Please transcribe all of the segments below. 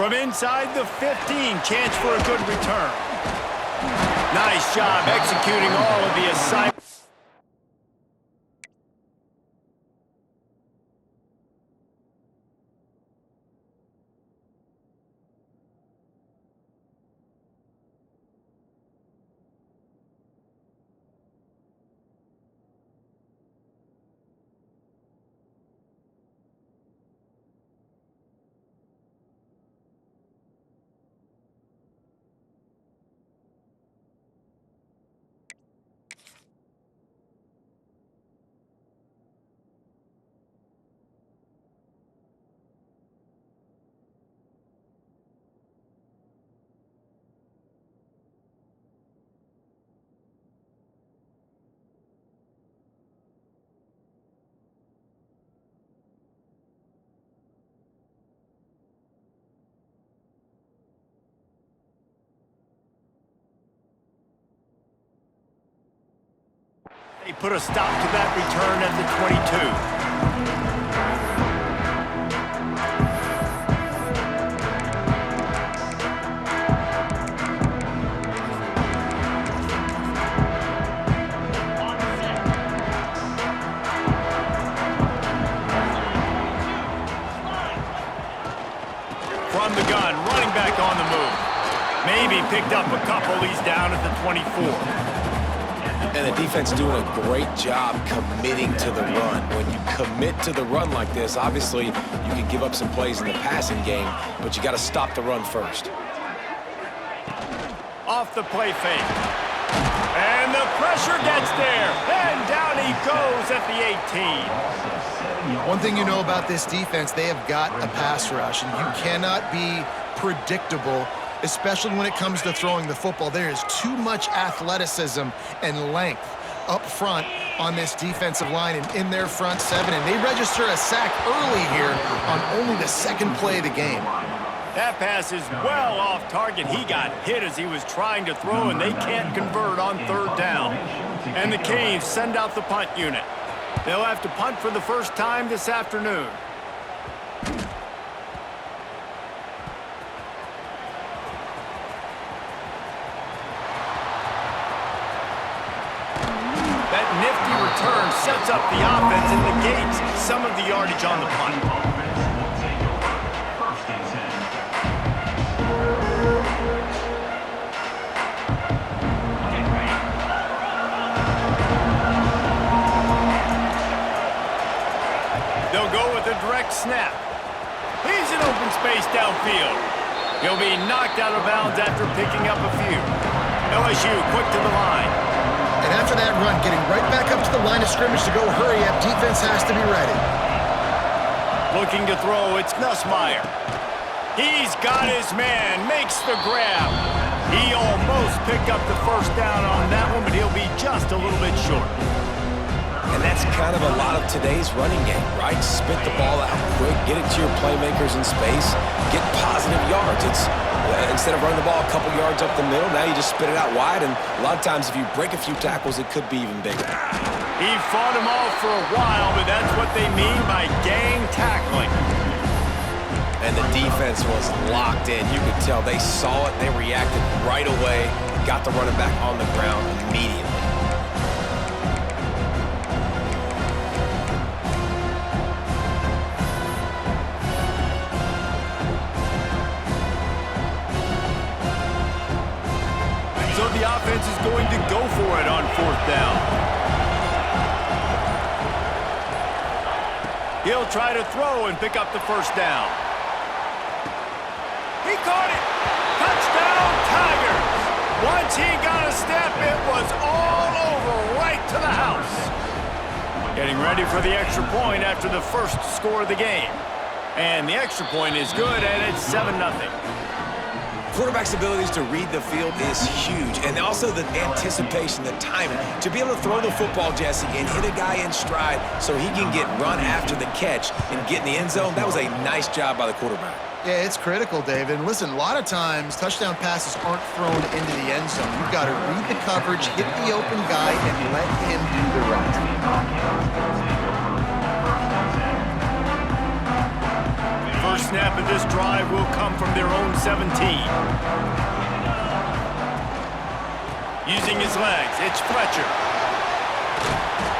From inside the 15, chance for a good return. Nice job executing all of the assignments. They put a stop to that return at the 22. From the gun, running back on the move. Maybe picked up a couple. He's down at the 24. And the defense doing a great job committing to the run. When you commit to the run like this, obviously you can give up some plays in the passing game, but you got to stop the run first. Off the play fake. And the pressure gets there. And down he goes at the 18. One thing you know about this defense, they have got a pass rush, and you cannot be predictable, especially when it comes to throwing the football. There is too much athleticism and length up front on this defensive line and in their front seven, and they register a sack early here on only the second play of the game. That pass is well off target. He got hit as he was trying to throw, and they can't convert on third down. And the Canes send out the punt unit. They'll have to punt for the first time this afternoon. Return sets up the offense and negates some of the yardage on the punt. They'll go with a direct snap. He's in open space downfield. He'll be knocked out of bounds after picking up a few. LSU quick to the line. And after that run, getting right back up to the line of scrimmage to go hurry up, defense has to be ready. Looking to throw, it's Nussmeier. He's got his man, makes the grab. He almost picked up the first down on that one, but he'll be just a little bit short. And that's kind of a lot of today's running game, right? Spit the ball out quick, get it to your playmakers in space, get positive yards. It's instead of running the ball a couple yards up the middle, now you just spit it out wide, and a lot of times if you break a few tackles, it could be even bigger. He fought him off for a while, but that's what they mean by gang tackling. And the defense was locked in. You could tell they saw it, they reacted right away, got the running back on the ground immediately. So the offense is going to go for it on fourth down. He'll try to throw and pick up the first down. He caught it. Touchdown, Tigers. Once he got a step, it was all over right to the house. Getting ready for the extra point after the first score of the game. And the extra point is good, and it's 7-0. Quarterback's abilities to read the field is huge, and also the anticipation, the timing. To be able to throw the football, Jesse, and hit a guy in stride so he can get run after the catch and get in the end zone, that was a nice job by the quarterback. Yeah, it's critical, David. And listen, a lot of times touchdown passes aren't thrown into the end zone. You've got to read the coverage, hit the open guy, and let him do the rest. first snap of this drive will come from their own 17. Using his legs, it's Fletcher.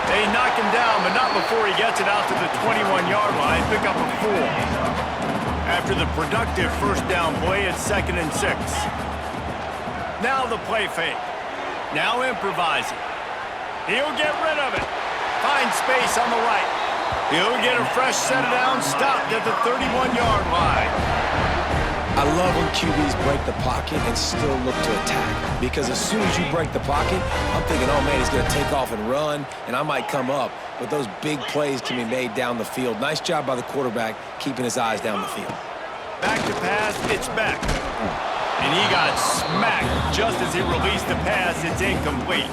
They knock him down, but not before he gets it out to the 21-yard line. Pick up a 4. After the productive first down play, it's 2nd and 6. Now the play fake. Now improvising. He'll get rid of it. Finds space on the right. He'll get a fresh set it down, stopped at the 31-yard line. I love when QBs break the pocket and still look to attack. Because as soon as you break the pocket, I'm thinking, oh man, he's going to take off and run, and I might come up. But those big plays can be made down the field. Nice job by the quarterback keeping his eyes down the field. Back to pass, it's back. And he got smacked just as he released the pass. It's incomplete.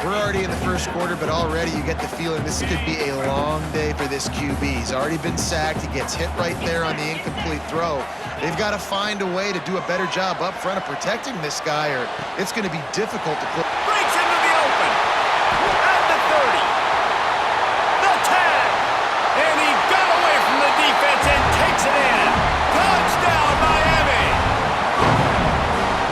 We're already in the first quarter, but already you get the feeling this could be a long day for this QB. He's already been sacked. He gets hit right there on the incomplete throw. They've got to find a way to do a better job up front of protecting this guy, or it's going to be difficult to put. Breaks into the open. At the 30. The tag. And he got away from the defense and takes it in. Touchdown, Miami.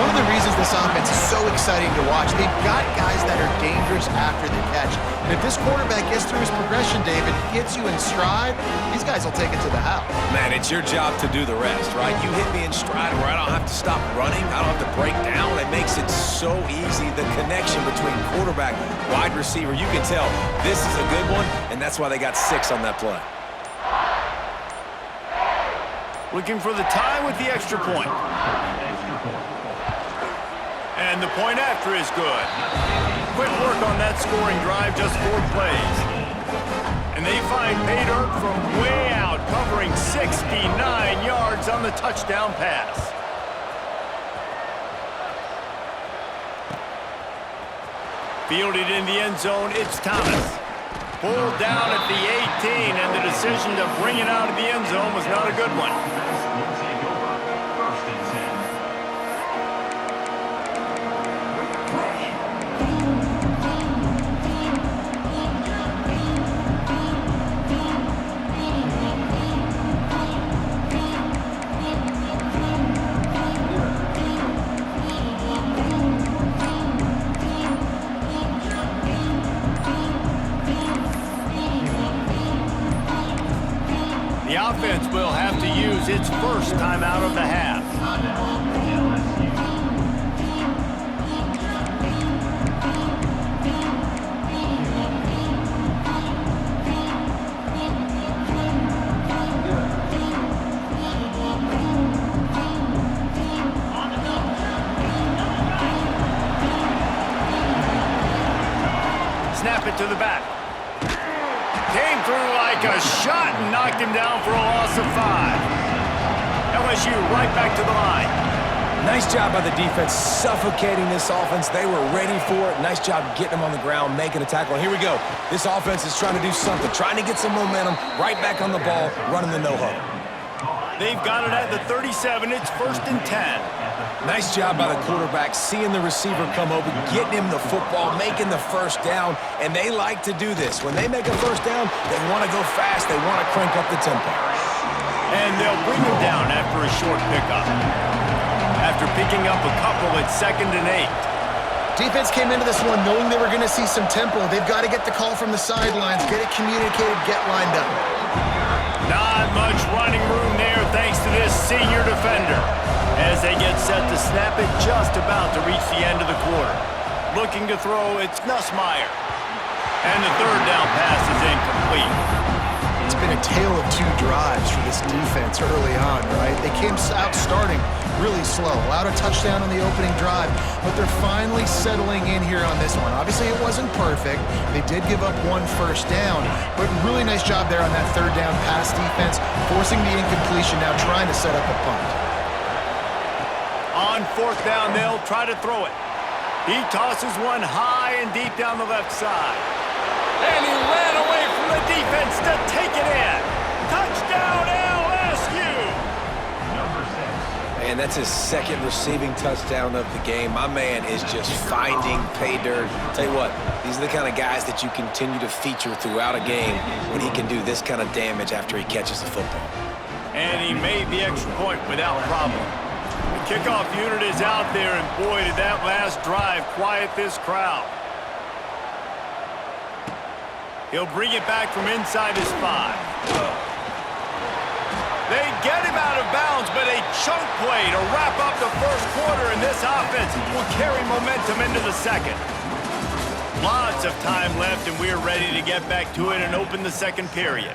One of the reasons this offense is so exciting to watch, they've got guys that are dangerous after the catch. And if this quarterback gets through his progression, David, hits you in stride, these guys will take it to the house. Man, it's your job to do the rest, right? You hit me in stride where I don't have to stop running. I don't have to break down. It makes it so easy. The connection between quarterback, wide receiver, you can tell this is a good one, and that's why they got 6 on that play. Looking for the tie with the extra point. And the point after is good. Quick work on that scoring drive, just 4 plays. And they find pay dirt from way out, covering 69 yards on the touchdown pass. Fielded in the end zone, it's Thomas. Pulled down at the 18, and the decision to bring it out of the end zone was not a good one. The offense will have to use its first timeout of the half. Snap it to the back. Came through like a shot and knocked him down for a loss of 5. LSU right back to the line. Nice job by the defense suffocating this offense. They were ready for it. Nice job getting them on the ground, making a tackle. And here we go. This offense is trying to do something, trying to get some momentum, right back on the ball, running the no-huddle. They've got it at the 37. It's 1st and 10. Nice job by the quarterback, seeing the receiver come open, getting him the football, making the first down, and they like to do this. When they make a first down, they want to go fast, they want to crank up the tempo. And they'll bring him down after a short pickup. After picking up a couple, it's 2nd and 8. Defense came into this one knowing they were going to see some tempo. They've got to get the call from the sidelines, get it communicated, get lined up. Not much running room there thanks to this senior defender. As they get set to snap it, just about to reach the end of the quarter. Looking to throw, it's Nussmeier. And the 3rd down pass is incomplete. It's been a tale of 2 drives for this defense early on, right? They came out starting really slow, allowed a touchdown on the opening drive, but they're finally settling in here on this one. Obviously, it wasn't perfect. They did give up 1 first down, but really nice job there on that 3rd down pass defense, forcing the incompletion, now trying to set up a punt. On 4th down, they'll try to throw it. He tosses one high and deep down the left side. And he ran away from the defense to take it in. Touchdown, LSU! And that's his 2nd receiving touchdown of the game. My man is just finding pay dirt. Tell you what, these are the kind of guys that you continue to feature throughout a game when he can do this kind of damage after he catches the football. And he made the extra point without problem. The kickoff unit is out there, and boy, did that last drive quiet this crowd. He'll bring it back from inside his 5. They get him out of bounds, but a chunk play to wrap up the first quarter, and this offense will carry momentum into the second. Lots of time left, and we're ready to get back to it and open the second period.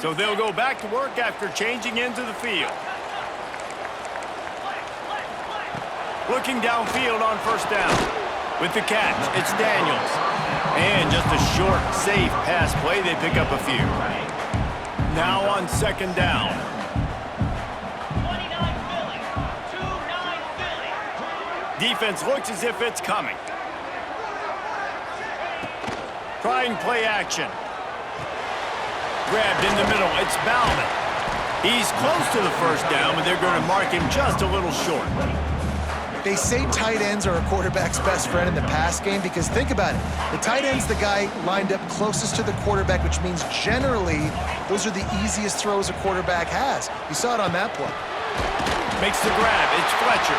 So they'll go back to work after changing into the field. Looking downfield on first down. With the catch, it's Daniels. And just a short, safe pass play, they pick up a few. Now on second down. 29 Philly. 2-9 Philly. Defense looks as if it's coming. Trying play action. Grabbed in the middle, it's Bauman. He's close to the first down, but they're going to mark him just a little short. They say tight ends are a quarterback's best friend in the pass game because think about it. The tight end's the guy lined up closest to the quarterback, which means generally those are the easiest throws a quarterback has. You saw it on that play. Makes the grab. It's Fletcher.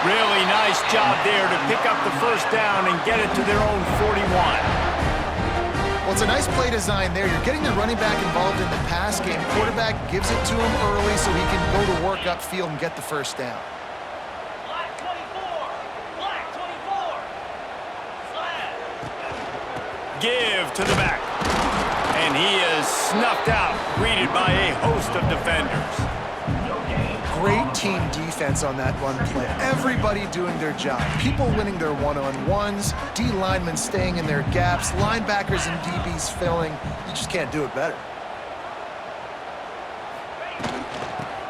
Really nice job there to pick up the first down and get it to their own 41. Well, it's a nice play design there. You're getting the running back involved in the pass game. Quarterback gives it to him early so he can go to work upfield and get the first down. Give to the back. And he is snuffed out, greeted by a host of defenders. Great team defense on that run play. Everybody doing their job. People winning their one-on-ones, D linemen staying in their gaps, linebackers and DBs filling. You just can't do it better.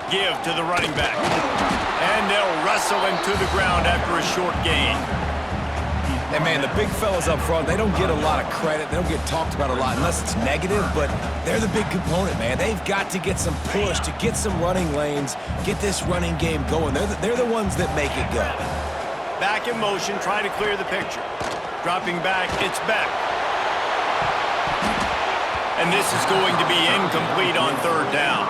Give to the running back. And they'll wrestle him to the ground after a short gain. And, man, the big fellas up front, they don't get a lot of credit. They don't get talked about a lot unless it's negative, but they're the big component, man. They've got to get some push, to get some running lanes, get this running game going. They're the ones that make it go. Back in motion, trying to clear the picture. Dropping back, it's Beck. And this is going to be incomplete on third down.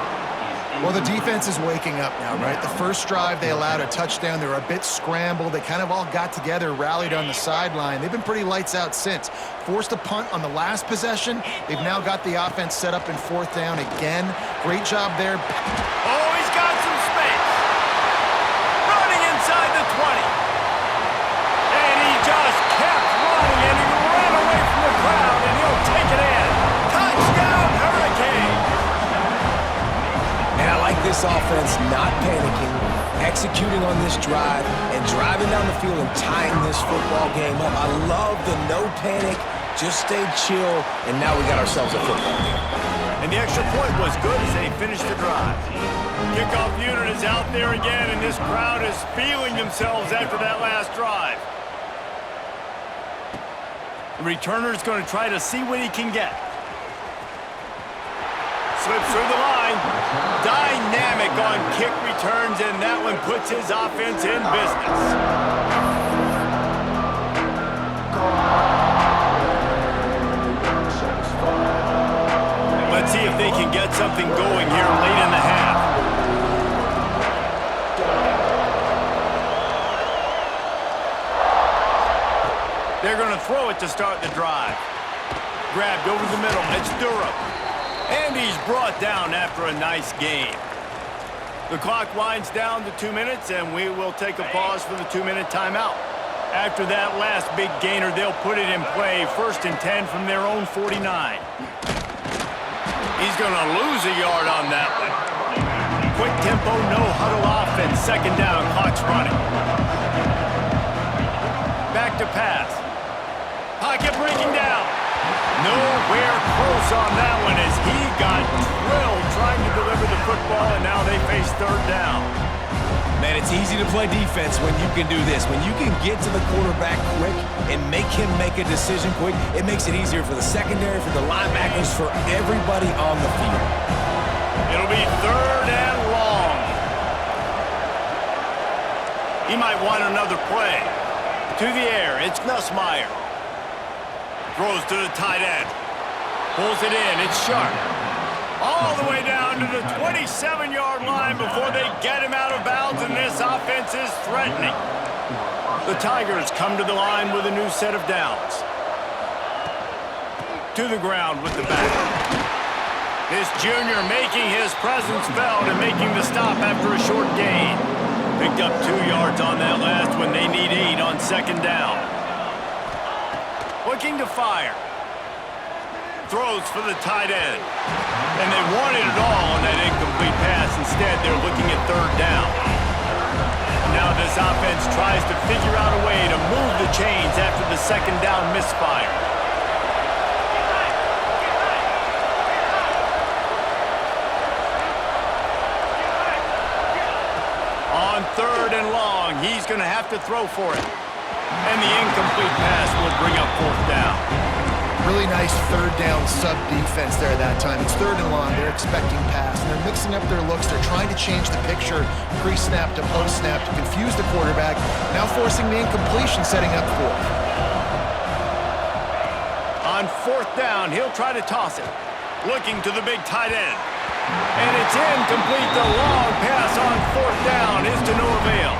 Well, the defense is waking up now, right? The first drive, they allowed a touchdown. They were a bit scrambled. They kind of all got together, rallied on the sideline. They've been pretty lights out since. Forced a punt on the last possession. They've now got the offense set up in fourth down again. Great job there. Oh, he's got some space. Running inside the 20. And he just kept running, and he ran away from the crowd, and he'll take it in. Touchdown, Hurricane. And I like this offense not panicking, executing on this drive, and driving down the field and tying this football game up. I love the no panic, just stay chill, and now we got ourselves a football game. And the extra point was good as they finished the drive. Kickoff unit is out there again, and this crowd is feeling themselves after that last drive. The returner's going to try to see what he can get. Slips through the line. Dynamic on kick returns, and that one puts his offense in business. Let's see if they can get something going here late in the half. They're going to throw it to start the drive. Grabbed over the middle. It's Durham. And he's brought down after a nice game. The clock winds down to 2 minutes, and we will take a pause for the 2-minute timeout. After that last big gainer, they'll put it in play. 1st and 10 from their own 49. He's going to lose a yard on that one. Quick tempo, no huddle offense. 2nd down, clock's running. Back to pass. Pocket breaking down. Nowhere close on that one as he got drilled trying to deliver the football, and now they face 3rd down. Man, it's easy to play defense when you can do this. When you can get to the quarterback quick and make him make a decision quick, it makes it easier for the secondary, for the linebackers, for everybody on the field. It'll be 3rd and long. He might want another play. To the air, it's Nussmeier. Throws to the tight end. Pulls it in. It's sharp. All the way down to the 27-yard line before they get him out of bounds, and this offense is threatening. The Tigers come to the line with a new set of downs. To the ground with the back. This junior making his presence felt and making the stop after a short gain. Picked up 2 yards on that last when they need 8 on second down. Looking to fire. Throws for the tight end. And they wanted it all on that incomplete pass. Instead, they're looking at third down. Now this offense tries to figure out a way to move the chains after the second down misfire. On third and long, he's going to have to throw for it. And the incomplete pass will bring up fourth down. Really nice third down sub-defense there that time. It's third and long. They're expecting pass, and they're mixing up their looks. They're trying to change the picture pre-snap to post-snap to confuse the quarterback, now forcing the incompletion, setting up fourth. On fourth down, he'll try to toss it. Looking to the big tight end. And it's incomplete. The long pass on fourth down is to no avail.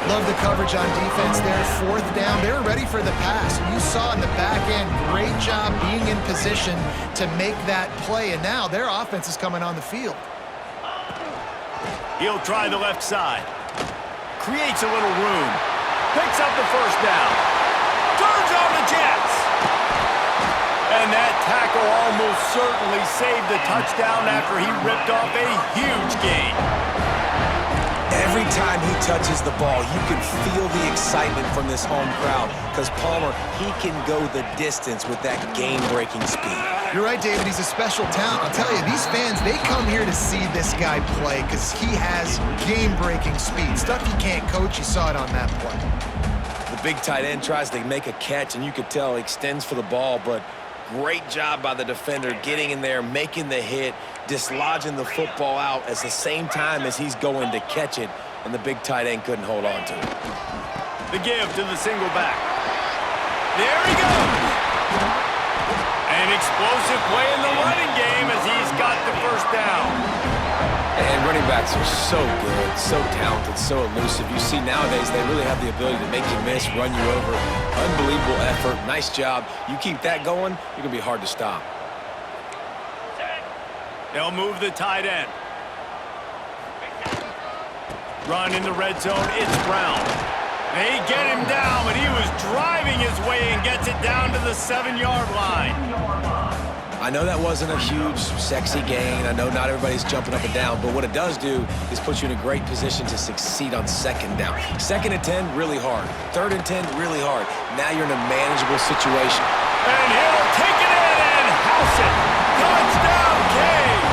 Love the coverage on defense there. Fourth down, they're ready for the pass. You saw in the back end, great job being in position to make that play, and now their offense is coming on the field. He'll try the left side. Creates a little room. Picks up the first down. Turns on the Jets. And that tackle almost certainly saved the touchdown after he ripped off a huge gain. Every time he touches the ball, you can feel the excitement from this home crowd because Palmer, he can go the distance with that game-breaking speed. You're right, David. He's a special talent. I'll tell you, these fans, they come here to see this guy play because he has game-breaking speed. Stuff you can't coach, you saw it on that play. The big tight end tries to make a catch, and you could tell he extends for the ball, but great job by the defender getting in there, making the hit, dislodging the football out at the same time as he's going to catch it, and the big tight end couldn't hold on to it. The give to the single back. There he goes! An explosive play in the running game as he's got the first down. And running backs are so good, so talented, so elusive. You see nowadays they really have the ability to make you miss, run you over. Unbelievable effort. Nice job. You keep that going, you're going to be hard to stop. They'll move the tight end. Run in the red zone. It's Brown. They get him down, but he was driving his way and gets it down to the 7-yard line. I know that wasn't a huge, sexy gain. I know not everybody's jumping up and down, but what it does do is put you in a great position to succeed on second down. Second and 10, really hard. Third and 10, really hard. Now you're in a manageable situation. And he'll take it in and house it. Touchdown, Cage!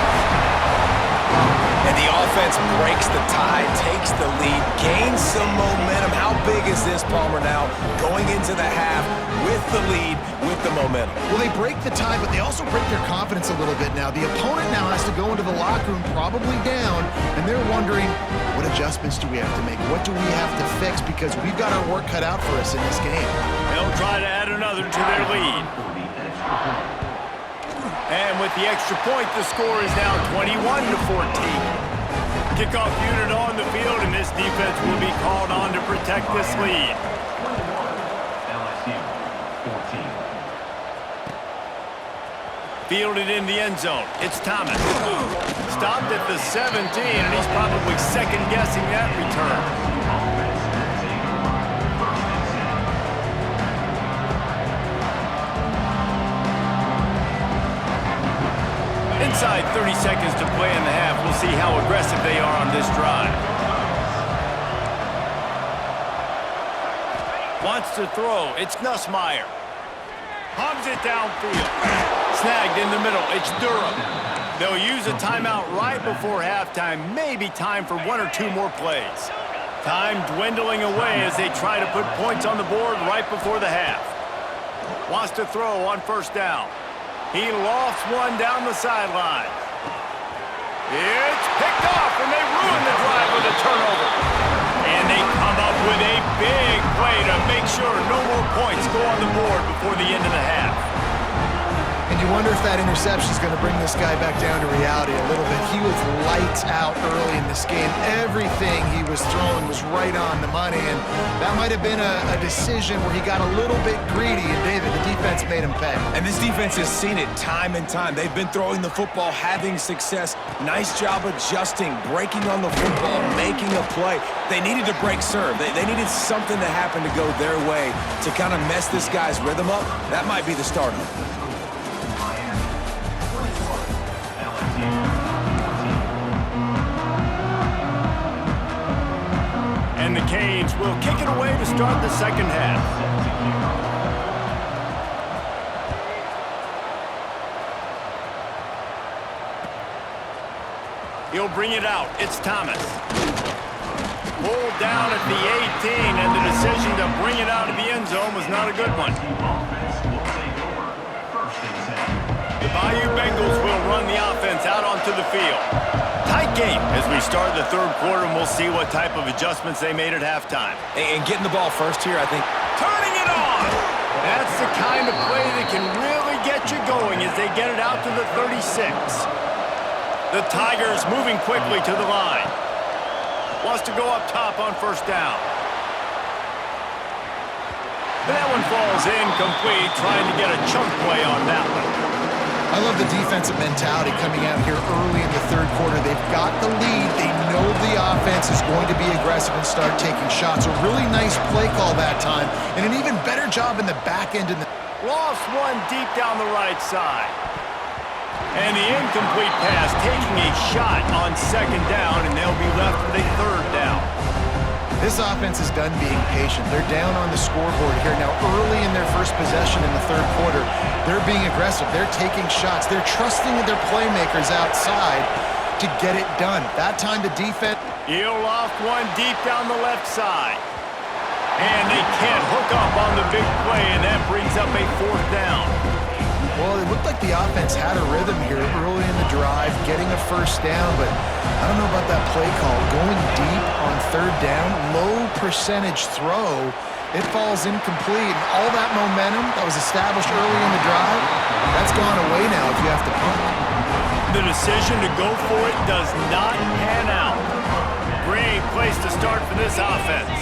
And the offense breaks the tie, takes the lead, gains some momentum. How big is this, Palmer, now? Going into the half with the lead, with the momentum. Well, they break the tie, but they also break their confidence a little bit now. The opponent now has to go into the locker room probably down, and they're wondering, what adjustments do we have to make? What do we have to fix? Because we've got our work cut out for us in this game. They'll try to add another to their lead. And with the extra point, the score is now 21-14. Kickoff unit on the field, and this defense will be called on to protect this lead. LSU 14. Fielded in the end zone. It's Thomas. Stopped at the 17, and he's probably second-guessing that return. Inside 30 seconds to play in the half. We'll see how aggressive they are on this drive. Wants to throw. It's Nussmeier. Hums it downfield. Snagged in the middle. It's Durham. They'll use a timeout right before halftime. Maybe time for 1 or 2 more plays. Time dwindling away as they try to put points on the board right before the half. Wants to throw on first down. He lofts one down the sideline. It's picked off, and they ruin the drive with a turnover. And they come up with a big play to make sure no more points go on the board before the end of the half. you wonder if that interception is going to bring this guy back down to reality a little bit. He was lights out early in this game. Everything he was throwing was right on the money, and that might have been a decision where he got a little bit greedy, and David, the defense made him pay. And this defense has seen it time and time. They've been throwing the football, having success. Nice job adjusting, breaking on the football, making a play. They needed to break serve. They needed something to happen to go their way to kind of mess this guy's rhythm up. That might be the start of it. And the Canes will kick it away to start the second half. He'll bring it out. It's Thomas. Pulled down at the 18, and the decision to bring it out of the end zone was not a good one. The Bayou Bengals will run the offense out onto the field. Tight game as we start the third quarter, and we'll see what type of adjustments they made at halftime. And getting the ball first here, I think. Turning it on! That's the kind of play that can really get you going as they get it out to the 36. The Tigers moving quickly to the line. Wants to go up top on first down. That one falls incomplete, trying to get a chunk play on that one. I love the defensive mentality coming out here early in the third quarter. They've got the lead. They know the offense is going to be aggressive and start taking shots. A really nice play call that time, and an even better job in the back end. Lost one deep down the right side. And the incomplete pass taking a shot on second down, and they'll be left with a third down. This offense is done being patient. They're down on the scoreboard here. Now, early in their first possession in the third quarter, they're being aggressive. They're taking shots. They're trusting their playmakers outside to get it done. That time the defense... He'll loft one deep down the left side. And they can't hook up on the big play, and that brings up a fourth down. Well, it looked like the offense had a rhythm here early in the drive, getting a first down, but I don't know about that play call. Going deep on third down, low percentage throw, it falls incomplete. And all that momentum that was established early in the drive, that's gone away now if you have to punt. The decision to go for it does not pan out. Great place to start for this offense.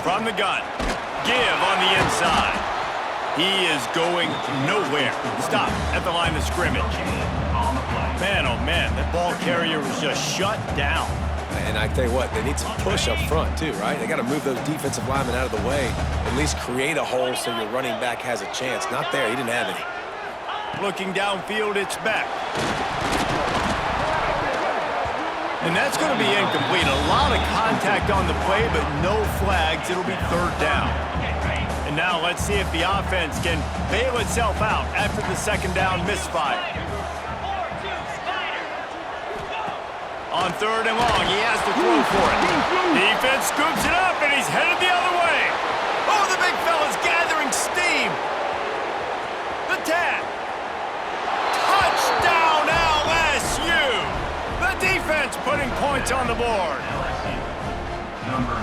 From the gun, give on the inside. He is going nowhere. Stop at the line of scrimmage. Man, oh man, that ball carrier was just shut down. And I tell you what, they need some push up front too, right? They got to move those defensive linemen out of the way, at least create a hole so your running back has a chance. Not there, he didn't have any. Looking downfield, it's back. And that's going to be incomplete. A lot of contact on the play, but no flags. It'll be third down. And now let's see if the offense can bail itself out after the second down misfire. On third and long, he has to throw for it. Defense scoops it up, and he's headed the other way. Oh, the big fella's gathering steam. The tag. Touchdown, LSU. The defense putting points on the board.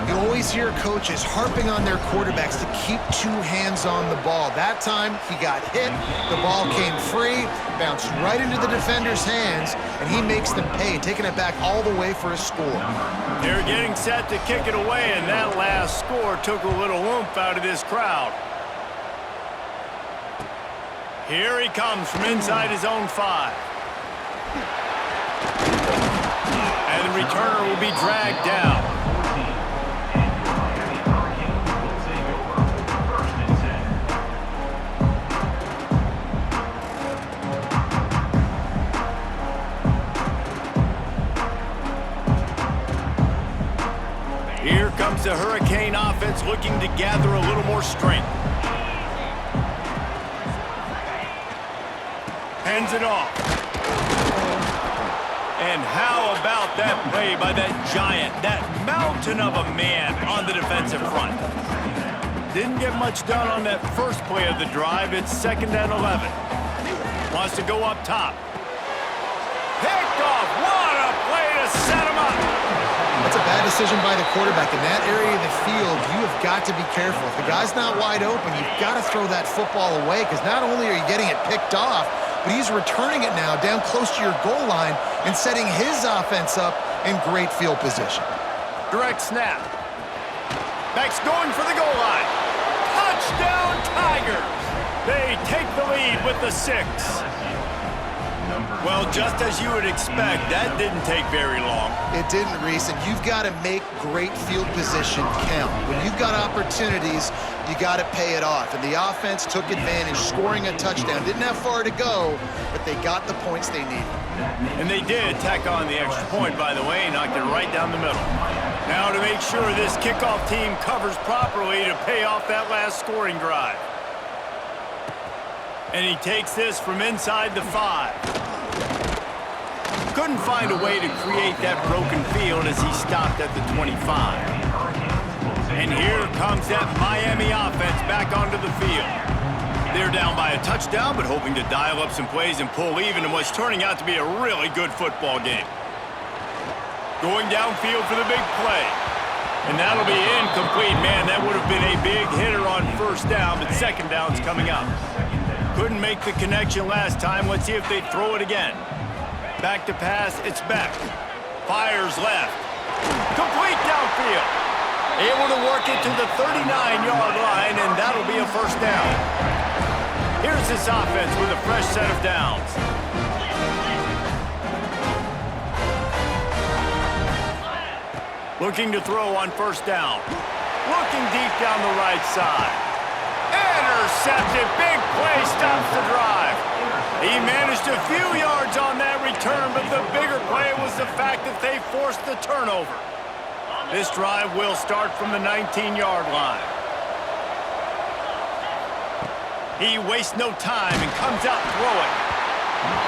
You always hear coaches harping on their quarterbacks to keep two hands on the ball. That time, he got hit, the ball came free, bounced right into the defender's hands, and he makes them pay, taking it back all the way for a score. They're getting set to kick it away, and that last score took a little oomph out of this crowd. Here he comes from inside his own 5. And the returner will be dragged down. Here comes the Hurricane offense looking to gather a little more strength. Hands it off. And how about that play by that giant, that mountain of a man on the defensive front? Didn't get much done on that first play of the drive. It's second and 11. Wants to go up top. Picked off. What a play to set him up. That's a bad bad decision by the quarterback. In that area of the field, you have got to be careful. If the guy's not wide open, you've got to throw that football away because not only are you getting it picked off, but he's returning it now down close to your goal line and setting his offense up in great field position. Direct snap. Back's going for the goal line. Touchdown, Tigers! They take the lead with the 6. Well, just as you would expect, that didn't take very long. It didn't, Reese, and you've got to make great field position count. When you've got opportunities, you got to pay it off. And the offense took advantage, scoring a touchdown. Didn't have far to go, but they got the points they needed. And they did tack on the extra point, by the way, knocked it right down the middle. Now to make sure this kickoff team covers properly to pay off that last scoring drive. And he takes this from inside the 5. Couldn't find a way to create that broken field as he stopped at the 25. And here comes that Miami offense back onto the field. They're down by a touchdown, but hoping to dial up some plays and pull even in what's turning out to be a really good football game. Going downfield for the big play. And that'll be incomplete. Man, that would have been a big hitter on first down, but second down's coming up. Couldn't make the connection last time. Let's see if they throw it again. Back to pass, it's Beck. Fires left. Complete downfield. Able to work it to the 39-yard line, and that'll be a first down. Here's this offense with a fresh set of downs. Looking to throw on first down. Looking deep down the right side. Intercepted. Big play stops the drive. He managed a few yards on that return, but the bigger play was the fact that they forced the turnover. This drive will start from the 19-yard line. He wastes no time and comes out throwing.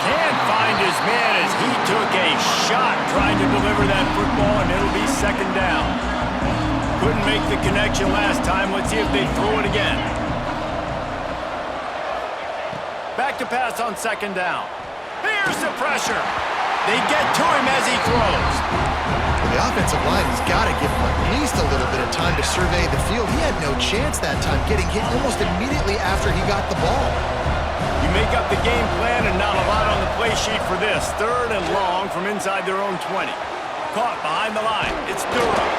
Can't find his man as he took a shot trying to deliver that football, and it'll be second down. Couldn't make the connection last time. Let's see if they throw it again. Back to pass on second down. Here's the pressure. They get to him as he throws. The offensive line has got to give him at least a little bit of time to survey the field. He had no chance that time, getting hit almost immediately after he got the ball. You make up the game plan and not a lot on the play sheet for this. Third and long from inside their own 20. Caught behind the line. It's Durham.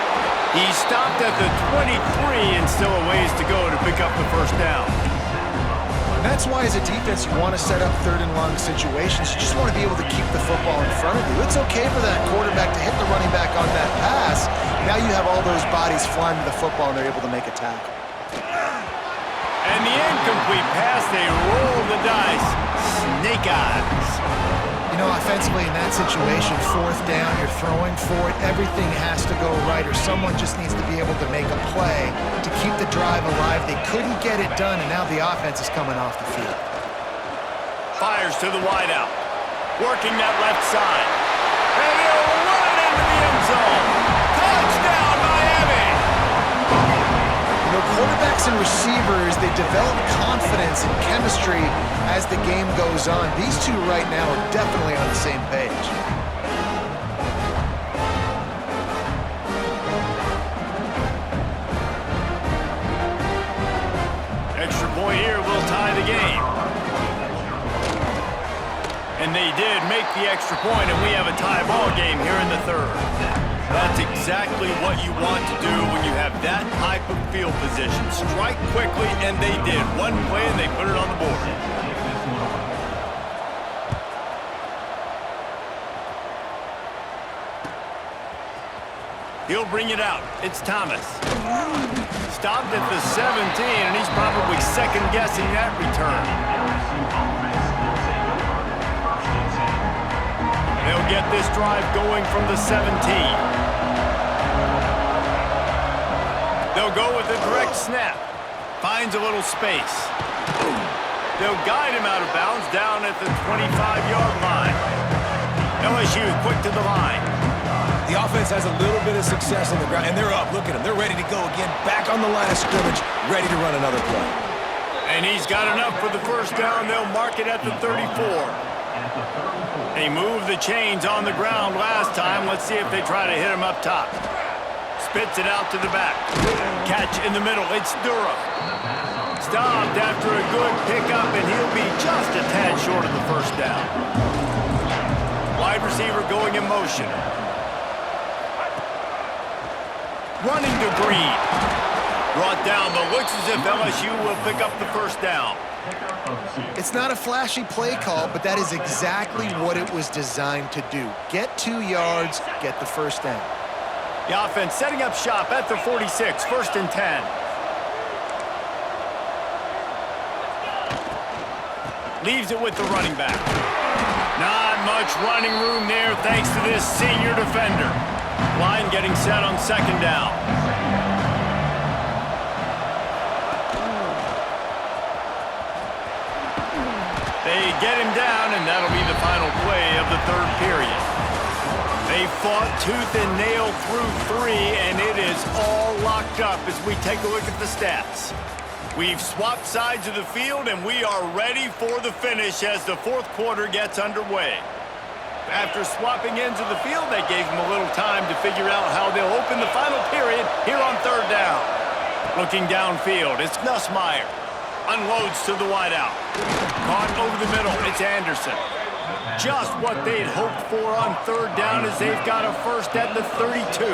He stopped at the 23 and still a ways to go to pick up the first down. And that's why as a defense you want to set up third and long situations. You just want to be able to keep the football in front of you. It's okay for that quarterback to hit the running back on that pass. Now you have all those bodies flying to the football and they're able to make a tackle. And the incomplete pass, they roll the dice. Snake eyes. You know, offensively in that situation, fourth down, you're throwing for it, everything has to go right, or someone just needs to be able to make a play to keep the drive alive. They couldn't get it done, and now the offense is coming off the field. Fires to the wideout. Working that left side. And he'll run it into the end zone. Touchdown, Miami! You know, quarterbacks and receivers, they develop confidence and chemistry as the game goes on. These two right now are definitely on the same page. Extra point here will tie the game. And they did make the extra point, and we have a tie ball game here in the third. That's exactly what you want to do when you have that type of field position. Strike quickly, and they did. One play, and they put it on the board. He'll bring it out. It's Thomas. Stopped at the 17, and he's probably second-guessing that return. They'll get this drive going from the 17. They'll go with a direct snap. Finds a little space. They'll guide him out of bounds down at the 25-yard line. LSU quick to the line. The offense has a little bit of success on the ground, and they're up. Look at them. They're ready to go again. Back on the line of scrimmage, ready to run another play. And he's got enough for the first down. They'll mark it at the 34. They moved the chains on the ground last time. Let's see if they try to hit him up top. spits it out to the back. Catch in the middle. It's Durham. Stopped after a good pickup, and he'll be just a tad short of the first down. Wide receiver going in motion. Running to Green. Brought down, but looks as if LSU will pick up the first down. It's not a flashy play call, but that is exactly what it was designed to do. Get 2 yards, get the first down. The offense setting up shop at the 46, 1st and 10. Leaves it with the running back. Not much running room there thanks to this senior defender. Line getting set on 2nd down. They get him down, and that'll be the final play of the 3rd period. They fought tooth and nail through 3, and it is all locked up as we take a look at the stats. We've swapped sides of the field, and we are ready for the finish as the 4th quarter gets underway. After swapping ends of the field, they gave them a little time to figure out how they'll open the final period here on 3rd down. Looking downfield, it's Nussmeier. Unloads to the wideout. Caught over the middle, it's Anderson. Just what they'd hoped for on 3rd down as they've got a first at the 32.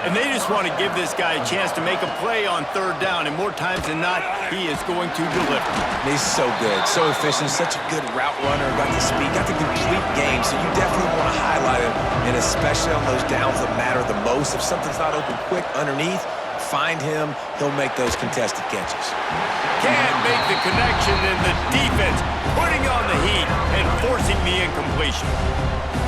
And they just want to give this guy a chance to make a play on 3rd down, and more times than not, he is going to deliver. He's so good, so efficient, such a good route runner, got the speed, got the complete game, so you definitely want to highlight him, and especially on those downs that matter the most. If something's not open quick underneath, find him, he'll make those contested catches. Can't make the connection, and the defense putting on the heat and forcing the incompletion.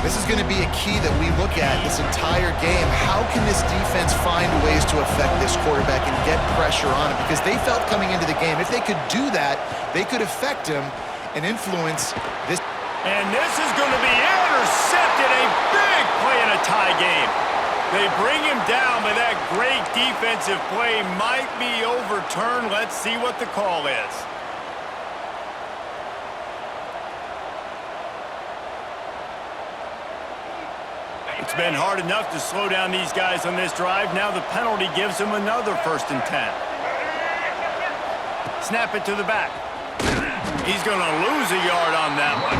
This is going to be a key that we look at this entire game. How can this defense find ways to affect this quarterback and get pressure on him? Because they felt coming into the game, if they could do that, they could affect him and influence this. And this is going to be intercepted, a big play in a tie game. They bring him down, but that great defensive play might be overturned. Let's see what the call is. It's been hard enough to slow down these guys on this drive. Now the penalty gives them another 1st and 10. Snap it to the back. He's going to lose a yard on that one.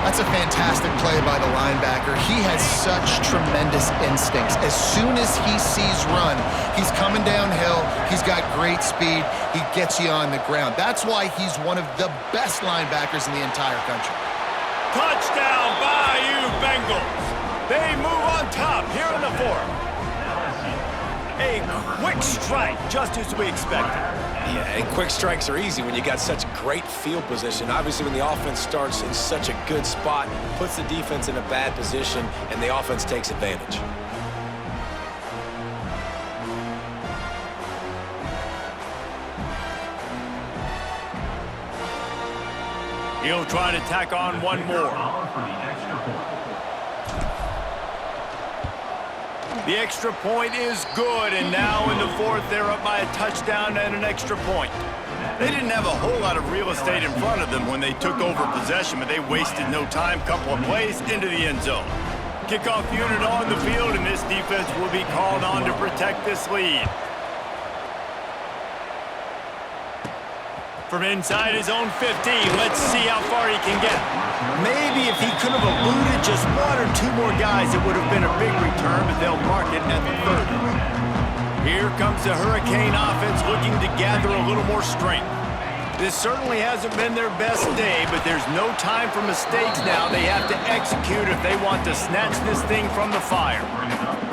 That's a fantastic play by the linebacker. He has such tremendous instincts. As soon as he sees run, he's coming downhill. He's got great speed. He gets you on the ground. That's why he's one of the best linebackers in the entire country. Touchdown, Bayou Bengals. They move on top here in the 4th. A quick strike, just as we expected. Yeah, and quick strikes are easy when you got such great field position. Obviously, when the offense starts in such a good spot, puts the defense in a bad position, and the offense takes advantage. He'll try to tack on one more. The extra point is good, and now in the 4th, they're up by a touchdown and an extra point. They didn't have a whole lot of real estate in front of them when they took over possession, but they wasted no time. Couple of plays into the end zone. Kickoff unit on the field, and this defense will be called on to protect this lead. From inside his own 15, let's see how far he can get. Maybe if he could have eluded just 1 or 2 more guys, it would have been a big return, but they'll mark it at the 30. Here comes the Hurricane offense looking to gather a little more strength. This certainly hasn't been their best day, but there's no time for mistakes now. They have to execute if they want to snatch this thing from the fire.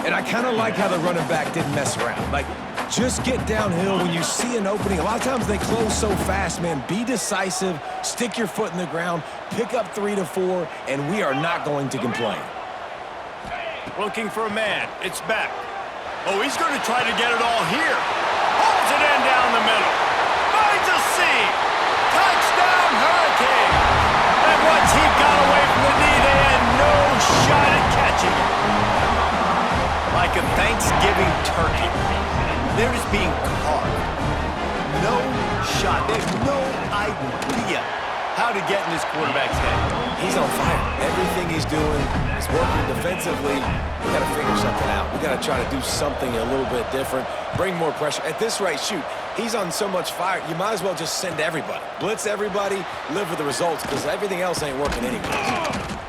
And I kind of like how the running back didn't mess around. Like, just get downhill when you see an opening. A lot of times they close so fast, man. Be decisive, stick your foot in the ground, pick up 3 to 4, and we are not going to complain. Looking for a man. It's back. Oh, he's going to try to get it all here. Holds it in down the middle. Finds a seam. Touchdown, Hurricane. And once he got away from the knee, they had no shot at catching it. Like a Thanksgiving turkey. They're just being carved. No shot. They have no idea how to get in this quarterback's head. He's on fire. Everything he's doing is working defensively. We got to figure something out. We got got to try to do something a little bit different, bring more pressure. At this rate, shoot, he's on so much fire, you might as well just send everybody. Blitz everybody, live with the results, because everything else ain't working anyway.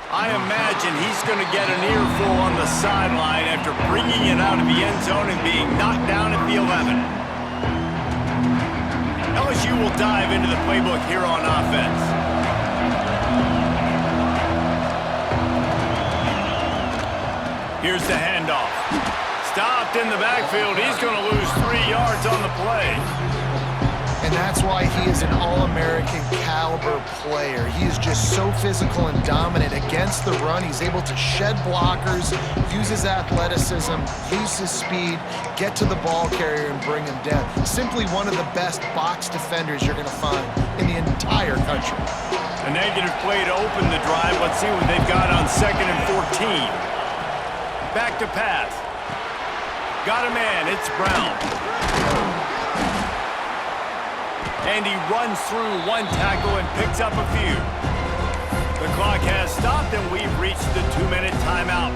I imagine he's going to get an earful on the sideline after bringing it out of the end zone and being knocked down at the 11. LSU will dive into the playbook here on offense. Here's the handoff. Stopped in the backfield. He's going to lose 3 yards on the play. And that's why he is an All-American caliber player. He is just so physical and dominant against the run. He's able to shed blockers, use his athleticism, use his speed, get to the ball carrier and bring him down. Simply one of the best box defenders you're going to find in the entire country. A negative play to open the drive. Let's see what they've got on 2nd and 14. Back to pass. Got a man. It's Brown. And he runs through 1 tackle and picks up a few. The clock has stopped, and we've reached the 2-minute timeout.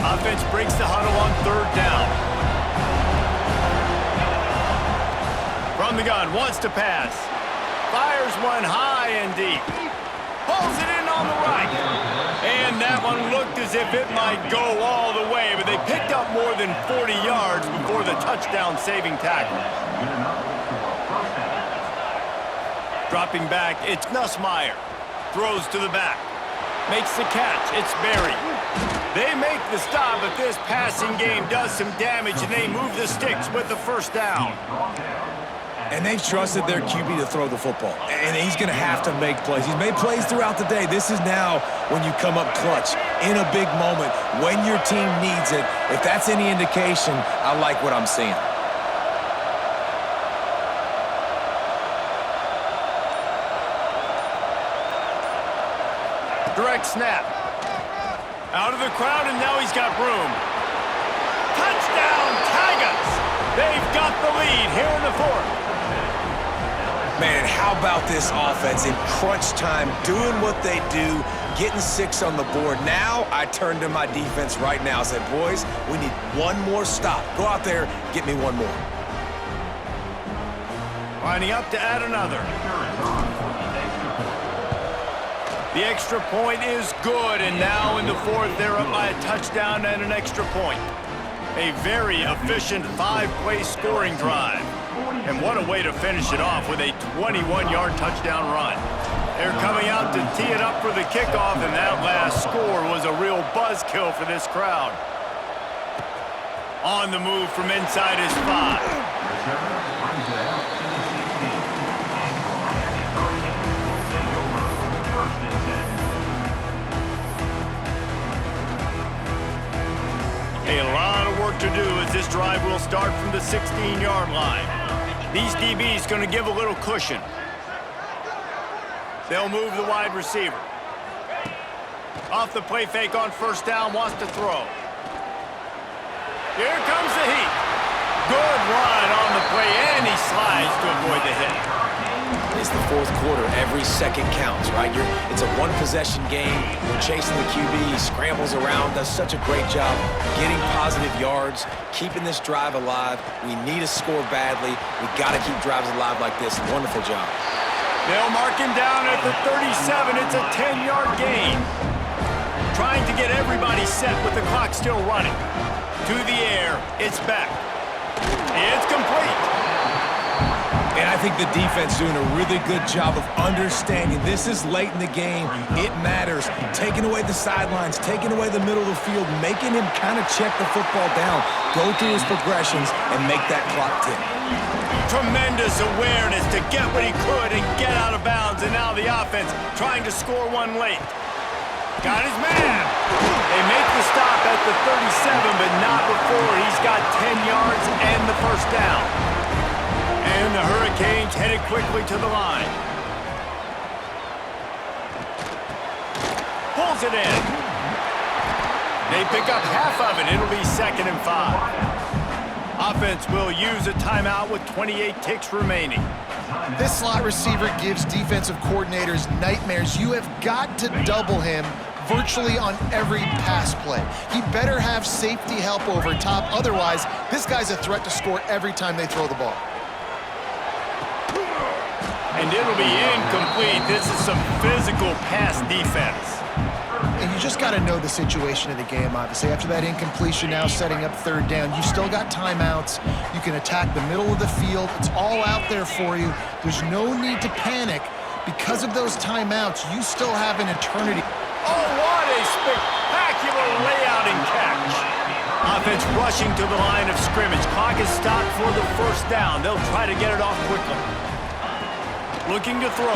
Offense breaks the huddle on 3rd down. From the gun, wants to pass. Fires one high and deep. Pulls it in on the right. And that one looked as if it might go all the way, but they picked up more than 40 yards before the touchdown-saving tackle. Dropping back, it's Nussmeier. Throws to the back. Makes the catch. It's Berry. They make the stop, but this passing game does some damage, and they move the sticks with the 1st down. And they've trusted their QB to throw the football. And he's going to have to make plays. He's made plays throughout the day. This is now when you come up clutch in a big moment when your team needs it. If that's any indication, I like what I'm seeing. Direct snap. Out of the crowd, and now he's got room. Touchdown, Tigers! They've got the lead here in the 4th. Man, how about this offense in crunch time, doing what they do, getting 6 on the board. Now I turn to my defense right now and say, boys, we need 1 more stop. Go out there, get me 1 more. Lining up to add another. The extra point is good, and now in the 4th, they're up by a touchdown and an extra point. A very efficient 5-play scoring drive. And what a way to finish it off with a 21-yard touchdown run. They're coming out to tee it up for the kickoff, and that last score was a real buzzkill for this crowd. On the move from inside his 5. A lot of work to do as this drive will start from the 16-yard line. These DBs going to give a little cushion. They'll move the wide receiver. Off the play fake on 1st down, wants to throw. Here comes the heat. Good run on the play, and he slides to avoid the hit. It's the 4th quarter. Every second counts, right? It's a 1-possession game. You're chasing the QB. He scrambles around, does such a great job getting positive yards, keeping this drive alive. We need a score badly. We got to keep drives alive like this. Wonderful job. They'll mark him down at the 37. It's a 10-yard gain. Trying to get everybody set with the clock still running. To the air. It's back. It's complete. And I think the defense doing a really good job of understanding this is late in the game. It matters. Taking away the sidelines, taking away the middle of the field, making him kind of check the football down, go through his progressions, and make that clock tick. Tremendous awareness to get what he could and get out of bounds, and now the offense trying to score one late. Got his man. They make the stop at the 37, but not before he's got 10 yards and the 1st down. And the Hurricanes headed quickly to the line. Pulls it in. They pick up half of it. It'll be 2nd and 5. Offense will use a timeout with 28 ticks remaining. This slot receiver gives defensive coordinators nightmares. You have got to double him virtually on every pass play. He better have safety help over top. Otherwise, this guy's a threat to score every time they throw the ball. And it'll be incomplete. This is some physical pass defense. And you just got to know the situation of the game, obviously. After that incompletion, now setting up third down, you still got timeouts. You can attack the middle of the field. It's all out there for you. There's no need to panic. Because of those timeouts, you still have an eternity. Oh, what a spectacular layout and catch. Offense rushing to the line of scrimmage. Clock is stopped for the first down. They'll try to get it off quickly. Looking to throw.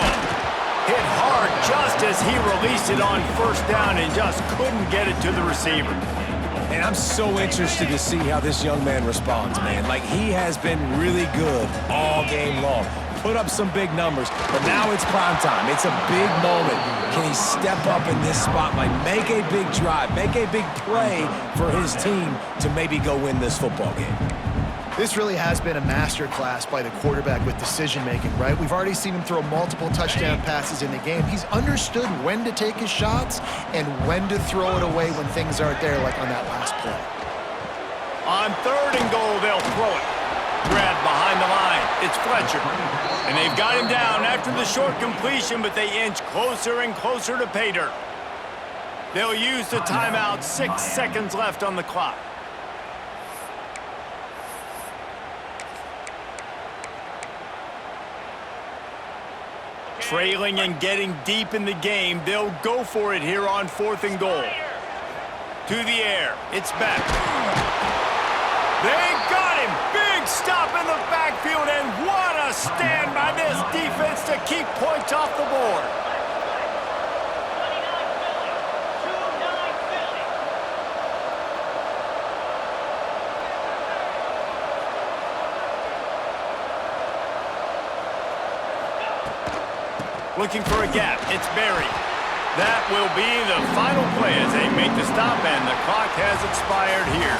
Hit hard just as he released it on first down and just couldn't get it to the receiver. And I'm so interested to see how this young man responds, man. Like, he has been really good all game long. Put up some big numbers, but now it's prime time. It's a big moment. Can he step up in this spotlight, make a big drive, make a big play for his team to maybe go win this football game? This really has been a masterclass by the quarterback with decision-making, right? We've already seen him throw multiple touchdown passes in the game. He's understood when to take his shots and when to throw it away when things aren't there, like on that last play. On 3rd and goal, they'll throw it. Grab behind the line. It's Fletcher. And they've got him down after the short completion, but they inch closer and closer to pay dirt. They'll use the timeout. 6 seconds left on the clock. Trailing and getting deep in the game, they'll go for it here on 4th and goal. To the air. It's back. They got him! Big stop in the backfield, and what a stand by this defense to keep points off the board. Looking for a gap. It's Barry. That will be the final play as they make the stop, and the clock has expired here.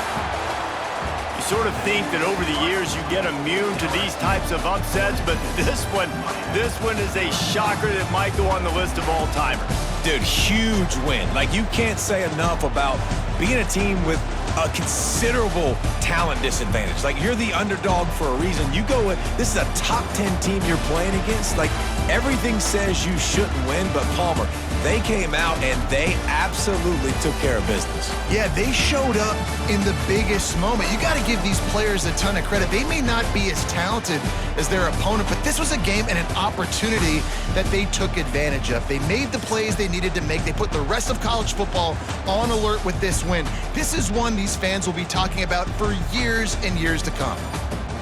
You sort of think that over the years you get immune to these types of upsets, but this one is a shocker that might go on the list of all-timers. Dude, huge win. Like, you can't say enough about being a team with a considerable talent disadvantage. Like, you're the underdog for a reason. You go with, this is a top 10 team you're playing against. Like, everything says you shouldn't win, but Palmer, they came out and they absolutely took care of business. Yeah, they showed up in the biggest moment. You got to give these players a ton of credit. They may not be as talented as their opponent, but this was a game and an opportunity that they took advantage of. They made the plays they needed to make. They put the rest of college football on alert with this win. This is one these fans will be talking about for years and years to come.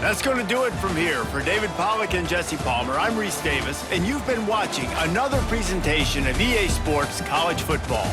That's going to do it from here. For David Pollack and Jesse Palmer, I'm Reese Davis, and you've been watching another presentation of EA Sports College Football.